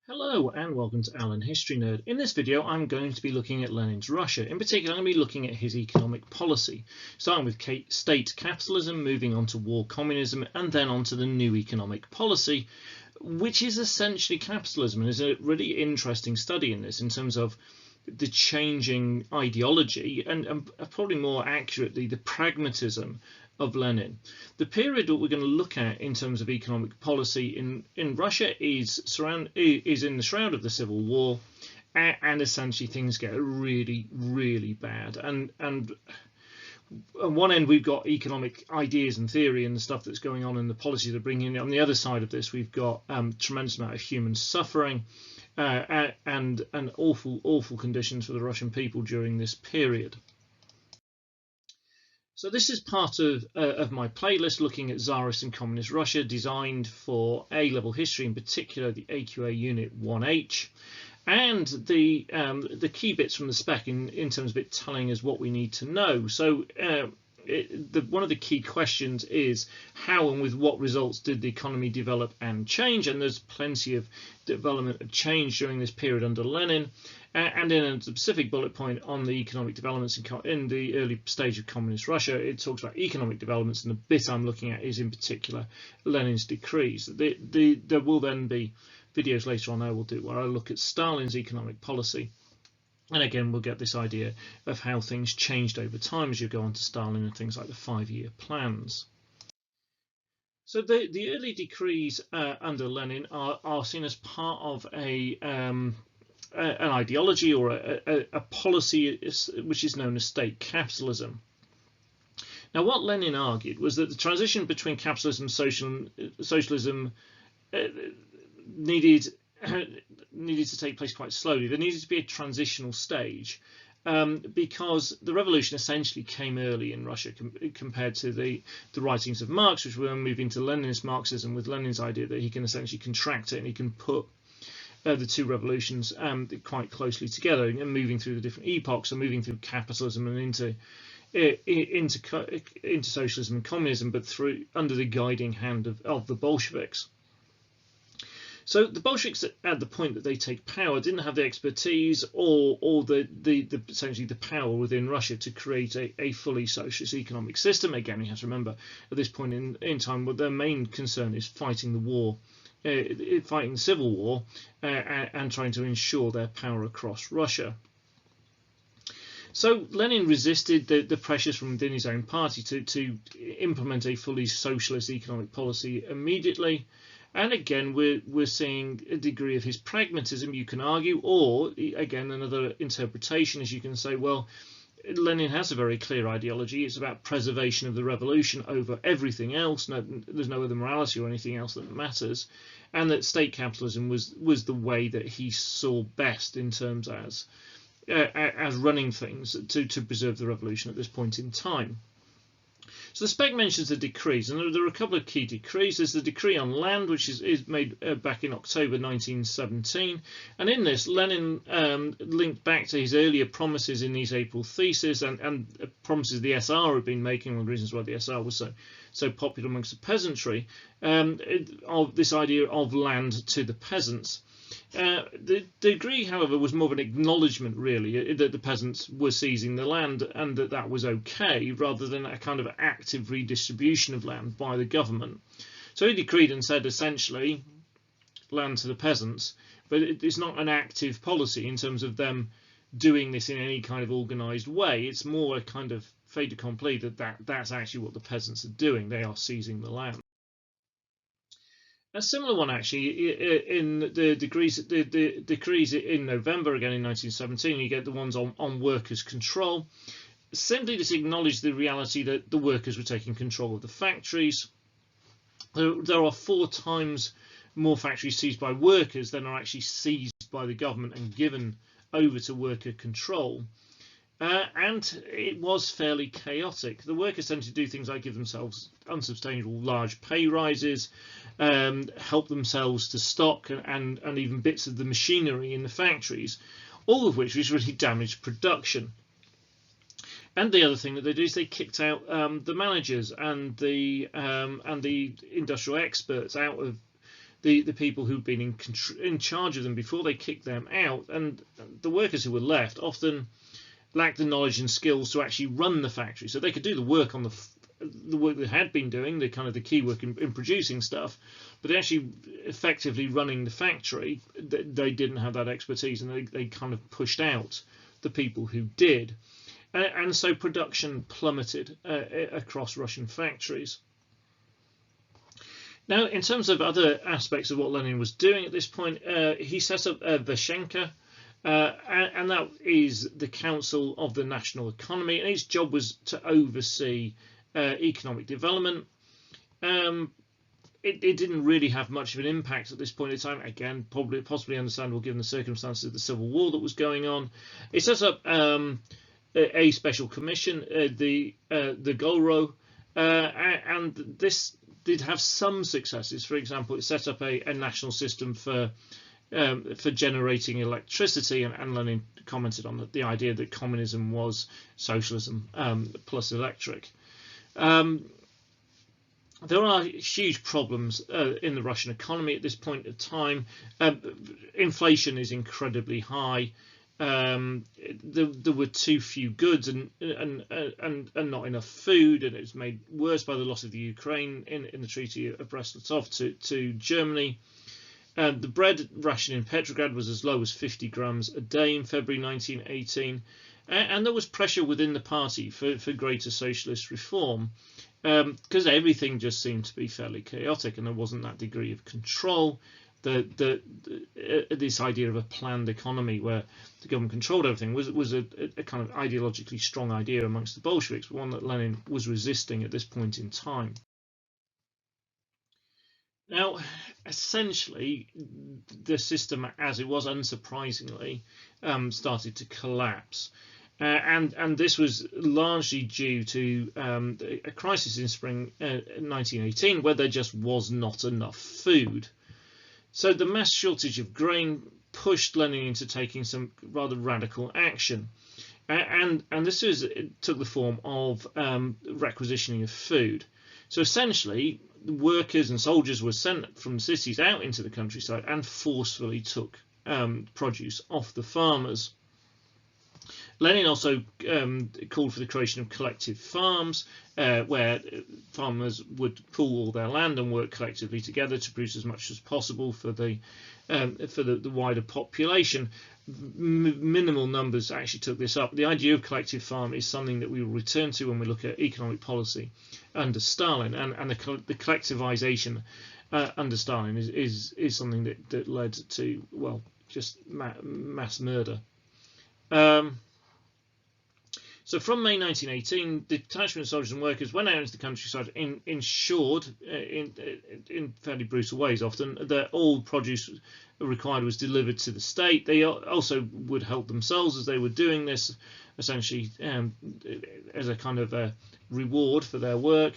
Hello and welcome to Alan History Nerd. In this video I'm going to be looking at Lenin's Russia. In particular I'm going to be looking at his economic policy, starting with state capitalism, moving on to war communism, and then on to the new economic policy, which is essentially capitalism, and is a really interesting study in this in terms of the changing ideology and probably more accurately the pragmatism of Lenin. The period that we're going to look at in terms of economic policy in Russia is in the shroud of the Civil War, and essentially things get really bad. And on one end we've got economic ideas and theory and the stuff that's going on in the policy they're bringing in. On the other side of this we've got tremendous amount of human suffering and awful conditions for the Russian people during this period. So this is part of my playlist looking at Tsarist and Communist Russia, designed for A-level history, in particular the AQA Unit 1H, and the key bits from the spec in terms of it telling us what we need to know. So one of the key questions is how and with what results did the economy develop and change, and there's plenty of development and change during this period under Lenin. And in a specific bullet point on the economic developments in the early stage of communist Russia, it talks about economic developments, and the bit I'm looking at is in particular Lenin's decrees. There will then be videos later on I will do where I look at Stalin's economic policy, and again we'll get this idea of how things changed over time as you go on to Stalin and things like the 5-year plans. So the early decrees under Lenin are seen as part of an ideology or a policy which is known as state capitalism. Now, what Lenin argued was that the transition between capitalism and socialism needed to take place quite slowly. There needed to be a transitional stage because the revolution essentially came early in Russia compared to the writings of Marx, which were moving to Leninist Marxism, with Lenin's idea that he can essentially contract it and he can put the two revolutions quite closely together, and moving through the different epochs, and moving through capitalism and into socialism and communism, but under the guiding hand of the Bolsheviks. So the Bolsheviks, at the point that they take power, didn't have the expertise or essentially the power within Russia to create a fully socialist economic system. Again, you have to remember at this point in time, what their main concern is fighting the war. Fighting the civil war and trying to ensure their power across Russia. So Lenin resisted the pressures from within his own party to implement a fully socialist economic policy immediately. And again, we're seeing a degree of his pragmatism, you can argue, or again another interpretation is you can say, well, Lenin has a very clear ideology. It's about preservation of the revolution over everything else. There's no other morality or anything else that matters, and that state capitalism was the way that he saw best in terms as running things to preserve the revolution at this point in time. So the spec mentions the decrees, and there are a couple of key decrees. There's the decree on land, which is made back in October 1917, and in this Lenin linked back to his earlier promises in these April theses and promises the SR had been making, one of the reasons why the SR was so popular amongst the peasantry, of this idea of land to the peasants. The decree, however, was more of an acknowledgement, really, that the peasants were seizing the land and that was okay, rather than a kind of active redistribution of land by the government. So he decreed and said, essentially, land to the peasants, but it's not an active policy in terms of them doing this in any kind of organised way. It's more a kind of fait accompli that's actually what the peasants are doing. They are seizing the land. A similar one, actually, in the decrees in November, again in 1917, you get the ones on workers' control. Simply just acknowledge the reality that the workers were taking control of the factories. There are 4 times more factories seized by workers than are actually seized by the government and given over to worker control. And it was fairly chaotic. The workers tend to do things like give themselves unsustainable large pay rises, help themselves to stock and even bits of the machinery in the factories, all of which really damaged production. And the other thing that they do is they kicked out the managers and the industrial experts out of the people who'd been in charge of them before they kicked them out, and the workers who were left often lacked the knowledge and skills to actually run the factory. So they could do the work on the work they had been doing, the kind of the key work in producing stuff, but actually effectively running the factory, they didn't have that expertise, and they kind of pushed out the people who did. And so production plummeted across Russian factories. Now, in terms of other aspects of what Lenin was doing at this point, he set up Veshenka, and that is the Council of the National Economy, and its job was to oversee economic development. It didn't really have much of an impact at this point in time. Again, possibly understandable given the circumstances of the civil war that was going on. It set up a special commission, the Golro, and this did have some successes. For example, it set up a national system for generating electricity, and Lenin commented on the idea that communism was socialism plus electric. There are huge problems in the Russian economy at this point of time. Inflation is incredibly high. There were too few goods and not enough food, and it was made worse by the loss of the Ukraine in the Treaty of Brest-Litovsk to Germany. The bread ration in Petrograd was as low as 50 grams a day in February 1918, and there was pressure within the party for greater socialist reform, because everything just seemed to be fairly chaotic, and there wasn't that degree of control. This idea of a planned economy where the government controlled everything was a kind of ideologically strong idea amongst the Bolsheviks, but one that Lenin was resisting at this point in time. Now, essentially, the system as it was, unsurprisingly, started to collapse. And this was largely due to a crisis in spring 1918, where there just was not enough food. So the mass shortage of grain pushed Lenin into taking some rather radical action, and this took the form of requisitioning of food. So essentially, workers and soldiers were sent from cities out into the countryside and forcefully took produce off the farmers. Lenin also called for the creation of collective farms, where farmers would pool all their land and work collectively together to produce as much as possible for the wider population. Minimal numbers actually took this up. The idea of collective farm is something that we will return to when we look at economic policy under Stalin, and the collectivization under Stalin is something that led to, well, just mass murder. So from May 1918, the detachment of soldiers and workers went out into the countryside, ensured in fairly brutal ways often that all produce required was delivered to the state. They also would help themselves as they were doing this, essentially as a kind of a reward for their work.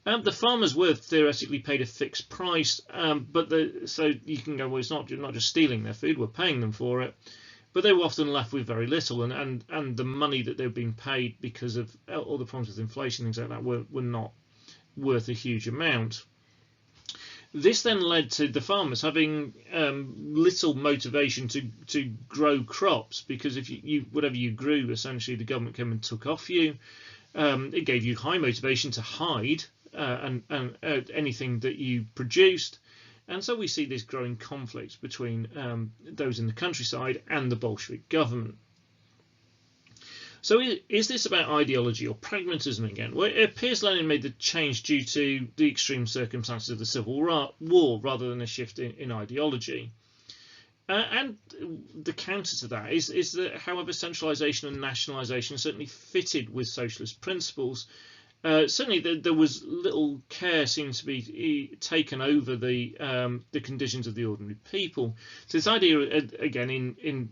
The farmers were theoretically paid a fixed price, so you can go, well, it's not just stealing their food, we're paying them for it. But they were often left with very little, and the money that they were being paid because of all the problems with inflation, things like that, were not worth a huge amount. This then led to the farmers having little motivation to grow crops, because if you whatever you grew, essentially the government came and took off you. It gave you high motivation to hide and anything that you produced. And so we see this growing conflict between those in the countryside and the Bolshevik government. So is this about ideology or pragmatism again? Well, it appears Lenin made the change due to the extreme circumstances of the Civil War rather than a shift in ideology. And the counter to that is that, however, centralisation and nationalisation certainly fitted with socialist principles. Certainly, there was little care seemed to be taken over the conditions of the ordinary people. So this idea, again, in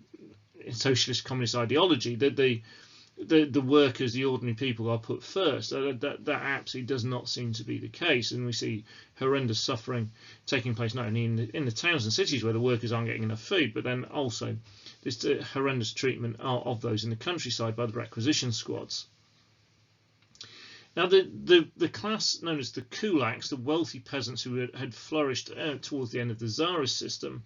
socialist communist ideology, that the workers, the ordinary people, are put first. That absolutely does not seem to be the case, and we see horrendous suffering taking place not only in the towns and cities where the workers aren't getting enough food, but then also this horrendous treatment of those in the countryside by the requisition squads. Now, the class known as the kulaks, the wealthy peasants who had flourished towards the end of the Tsarist system,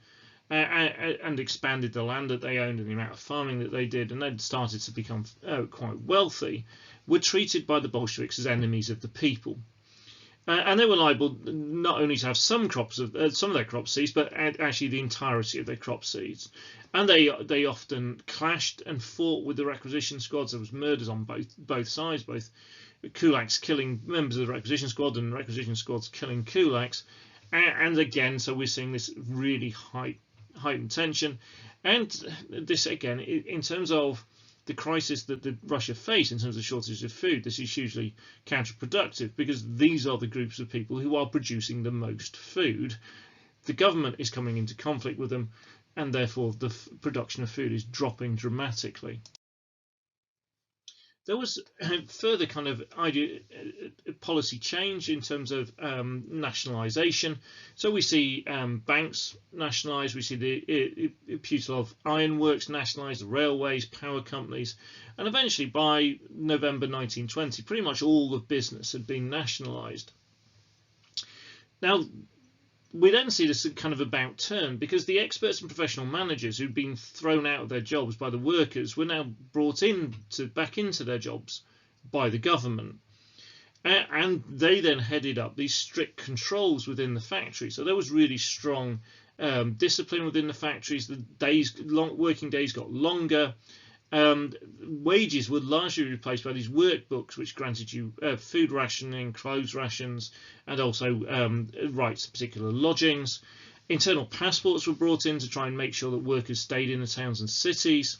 and expanded the land that they owned and the amount of farming that they did, and they'd started to become quite wealthy, were treated by the Bolsheviks as enemies of the people. And they were liable not only to have some of their crop seized, but actually the entirety of their crop seized. And they often clashed and fought with the requisition squads. There was murders on both sides, both kulaks killing members of the requisition squad and requisition squads killing kulaks. And again, so we're seeing this really heightened tension. And this again, in terms of the crisis that Russia faced in terms of shortage of food, this is hugely counterproductive, because these are the groups of people who are producing the most food. The government is coming into conflict with them, and therefore the production of food is dropping dramatically. There was further kind of policy change in terms of nationalisation. So we see banks nationalised, we see the Putilov ironworks nationalised, the railways, power companies, and eventually by November 1920, pretty much all of business had been nationalised. Now, we then see this kind of about turn, because the experts and professional managers who'd been thrown out of their jobs by the workers were now brought back into their jobs by the government, and they then headed up these strict controls within the factory. So there was really strong discipline within the factories. The working days got longer. Wages were largely replaced by these workbooks, which granted you food rationing, clothes rations, and also rights to particular lodgings. Internal passports were brought in to try and make sure that workers stayed in the towns and cities.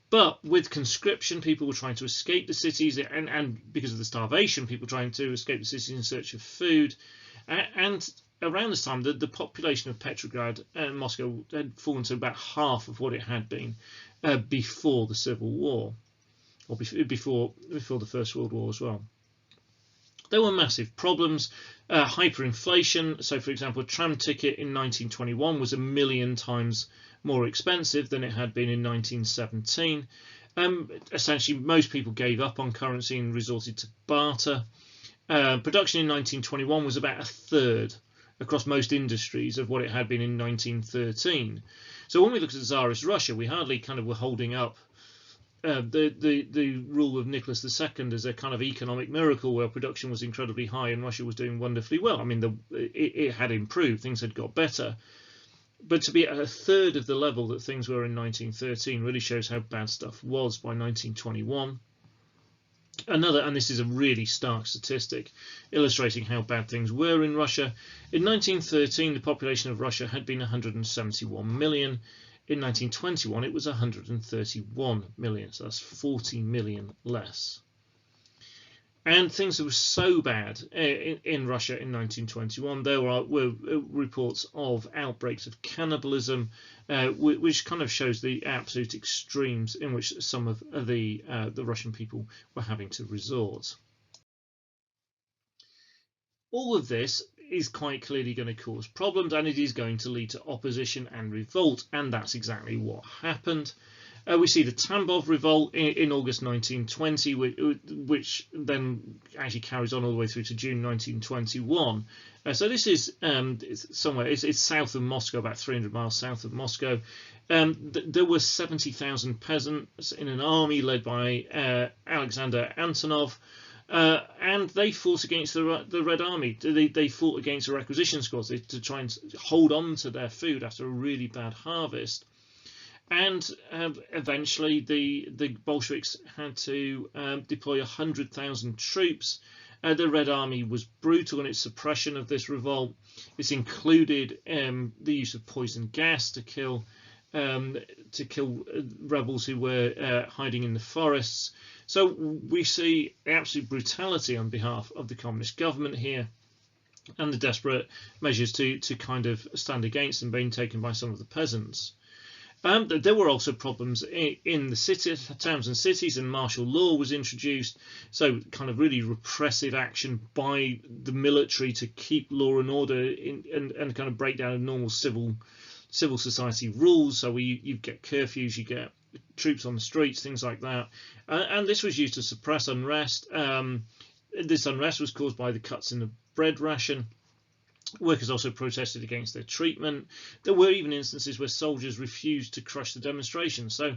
But with conscription, people were trying to escape the cities, and because of the starvation, people trying to escape the cities in search of food. And around this time, the population of Petrograd and Moscow had fallen to about half of what it had been before the Civil War, or before the First World War as well. There were massive problems, hyperinflation. So, for example, a tram ticket in 1921 was 1 million times more expensive than it had been in 1917. Essentially, most people gave up on currency and resorted to barter. Production in 1921 was about a third across most industries of what it had been in 1913. So when we look at Tsarist Russia, we hardly kind of were holding up the rule of Nicholas II as a kind of economic miracle where production was incredibly high and Russia was doing wonderfully well. I mean, it had improved, things had got better. But to be at a third of the level that things were in 1913 really shows how bad stuff was by 1921. And this is a really stark statistic illustrating how bad things were in Russia. In 1913, the population of Russia had been 171 million. In 1921, it was 131 million, so that's 40 million less. And things were so bad in Russia in 1921. There were reports of outbreaks of cannibalism, which kind of shows the absolute extremes in which some of the Russian people were having to resort. All of this is quite clearly going to cause problems, and it is going to lead to opposition and revolt, and that's exactly what happened. We see the Tambov revolt in August 1920, which then actually carries on all the way through to June 1921. So this is somewhere, it's south of Moscow, about 300 miles south of Moscow. There were 70,000 peasants in an army led by Alexander Antonov. And they fought against the Red Army. They fought against the requisition squads to try and hold on to their food after a really bad harvest. And eventually the Bolsheviks had to deploy 100,000 troops. The Red Army was brutal in its suppression of this revolt. This included the use of poison gas to kill rebels who were hiding in the forests. So we see absolute brutality on behalf of the communist government here, and the desperate measures to kind of stand against them being taken by some of the peasants. There were also problems in the towns and cities, and martial law was introduced. So kind of really repressive action by the military to keep law and order and kind of break down normal civil society rules. So you get curfews, you get troops on the streets, things like that. And this was used to suppress unrest. This unrest was caused by the cuts in the bread ration. Workers also protested against their treatment. There were even instances where soldiers refused to crush the demonstrations. So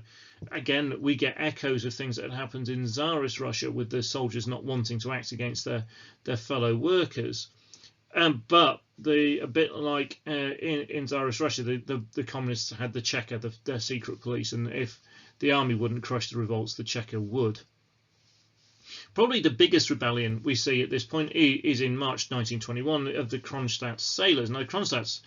again, we get echoes of things that had happened in Tsarist Russia, with the soldiers not wanting to act against their fellow workers. But a bit like in Tsarist Russia, the communists had the Cheka, their secret police, and if the army wouldn't crush the revolts, the Cheka would. Probably the biggest rebellion we see at this point is in March 1921 of the Kronstadt sailors. Now, Kronstadt's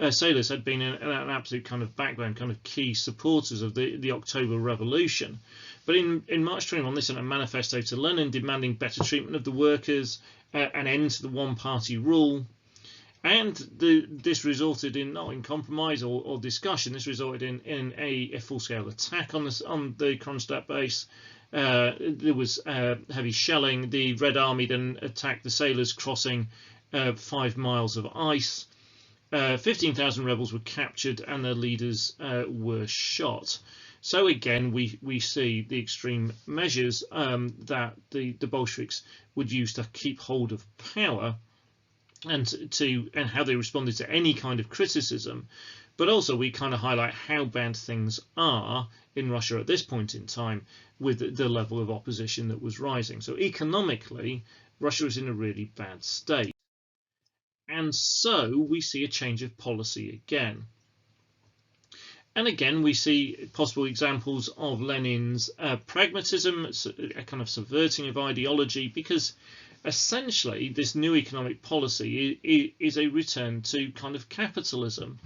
sailors had been an absolute kind of backbone, kind of key supporters of the October Revolution. But in March 21, they sent a manifesto to Lenin demanding better treatment of the workers, an end to the one-party rule. And this resulted in, not in compromise or discussion, this resulted in a full-scale attack on the Kronstadt base. There was heavy shelling. The Red Army then attacked the sailors crossing 5 miles of ice. 15,000 rebels were captured and their leaders were shot. So again, we see the extreme measures that the Bolsheviks would use to keep hold of power, and how they responded to any kind of criticism. But also we kind of highlight how bad things are in Russia at this point in time, with the level of opposition that was rising. So economically, Russia was in a really bad state. And so we see a change of policy again. And again, we see possible examples of Lenin's pragmatism, a kind of subverting of ideology, because essentially this new economic policy is a return to kind of capitalism.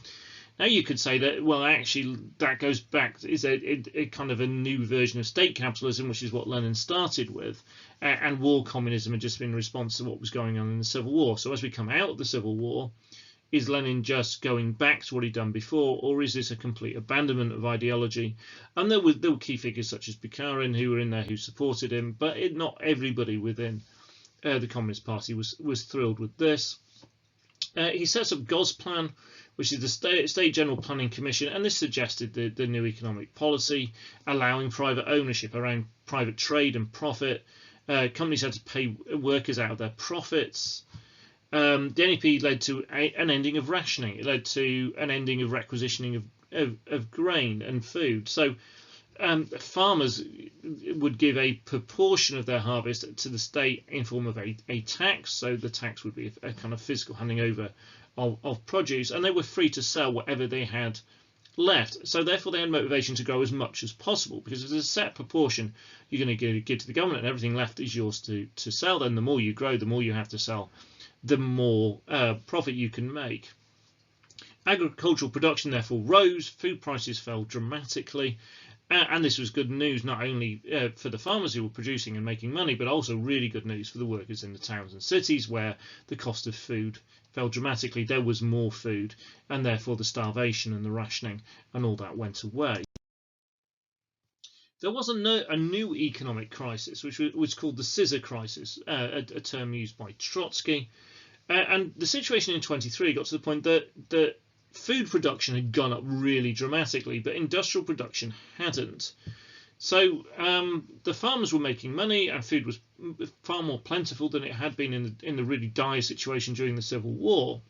Now you could say that, well, actually that goes back, is a kind of a new version of state capitalism, which is what Lenin started with, and war communism had just been in response to what was going on in the Civil War. So as we come out of the Civil War, is Lenin just going back to what he'd done before, or is this a complete abandonment of ideology? And there were key figures such as Bukharin who were in there who supported him, but not everybody within the Communist Party was thrilled with this. He sets up Gosplan, which is the State General Planning Commission, and this suggested the new economic policy, allowing private ownership around private trade and profit. Companies had to pay workers out of their profits. The NEP led to an ending of rationing. It led to an ending of requisitioning of grain and food. So farmers would give a proportion of their harvest to the state in form of a tax. So the tax would be a kind of physical handing over of produce, and they were free to sell whatever they had left. So therefore they had motivation to grow as much as possible, because if there's a set proportion you're going to give to the government and everything left is yours to sell, then the more you grow, the more you have to sell, the more profit you can make. Agricultural production therefore rose, food prices fell dramatically, and this was good news not only for the farmers who were producing and making money, but also really good news for the workers in the towns and cities, where the cost of food fell dramatically. There was more food, and therefore the starvation and the rationing and all that went away. There was a new economic crisis, which was called the scissor crisis, a term used by Trotsky. And the situation in 23 got to the point that food production had gone up really dramatically, but industrial production hadn't. So the farmers were making money, and food was far more plentiful than it had been in the really dire situation during the Civil War.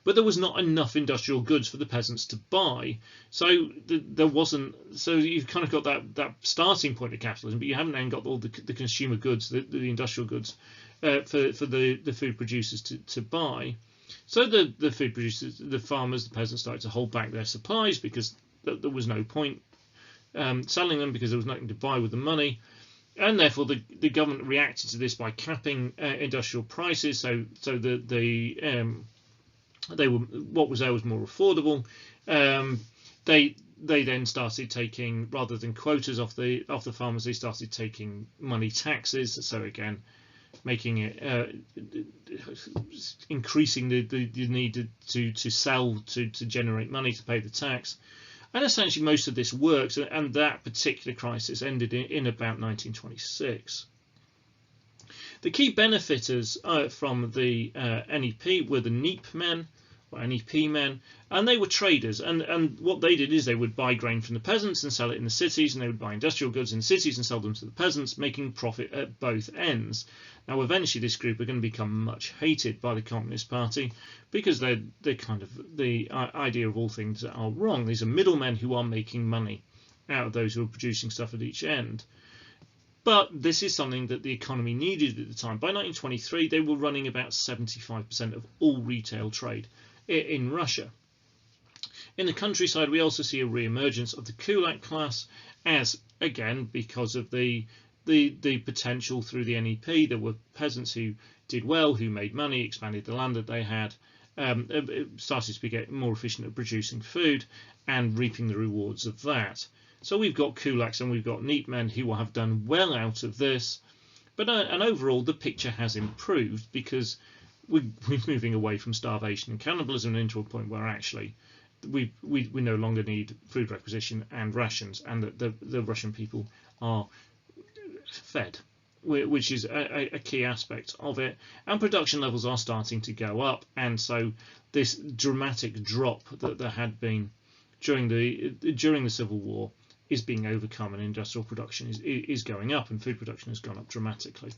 But there was not enough industrial goods for the peasants to buy. So there wasn't. So you've kind of got that starting point of capitalism, but you haven't then got all the consumer goods, the industrial goods for the food producers to buy. So the food producers, the farmers, the peasants started to hold back their supplies, because there was no point selling them, because there was nothing to buy with the money. And therefore the government reacted to this by capping industrial prices, so what was there was more affordable. They then started taking, rather than quotas off the farmers, they started taking money taxes. So again, making it increasing the need to sell to generate money to pay the tax. And essentially most of this works, and that particular crisis ended in about 1926. The key benefiters from the NEP were the NEP men, or NEP men, and they were traders. And what they did is they would buy grain from the peasants and sell it in the cities, and they would buy industrial goods in the cities and sell them to the peasants, making profit at both ends. Now, eventually, this group are going to become much hated by the Communist Party because they're kind of the idea of all things that are wrong. These are middlemen who are making money out of those who are producing stuff at each end. But this is something that the economy needed at the time. By 1923, they were running about 75% of all retail trade in Russia. In the countryside, we also see a re-emergence of the kulak class, as again, because of the potential through the NEP. There were peasants who did well, who made money, expanded the land that they had, started to get more efficient at producing food and reaping the rewards of that. So we've got kulaks and we've got NEP men who will have done well out of this, but and overall the picture has improved because we're moving away from starvation and cannibalism into a point where actually we no longer need food requisition and rations, and that the Russian people are fed, which is a key aspect of it, and production levels are starting to go up, and so this dramatic drop that there had been during the Civil War is being overcome, and industrial production is going up, and food production has gone up dramatically.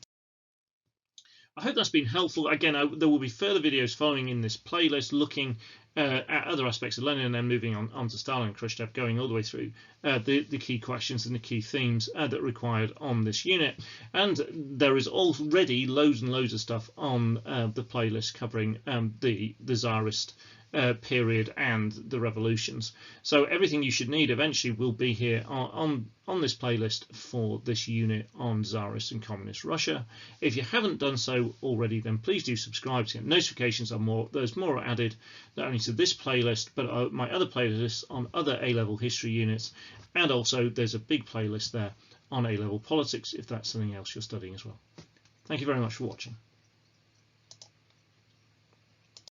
I hope that's been helpful. Again, there will be further videos following in this playlist looking at other aspects of Lenin and then moving on to Stalin and Khrushchev, going all the way through the key questions and the key themes that are required on this unit. And there is already loads and loads of stuff on the playlist covering the Tsarist period and the revolutions. So everything you should need eventually will be here on this playlist for this unit on Tsarist and Communist Russia. If you haven't done so already, then please do subscribe to get notifications on more. There's more added, not only to this playlist, but my other playlists on other A-level history units, and also there's a big playlist there on A-level politics if that's something else you're studying as well. Thank you very much for watching.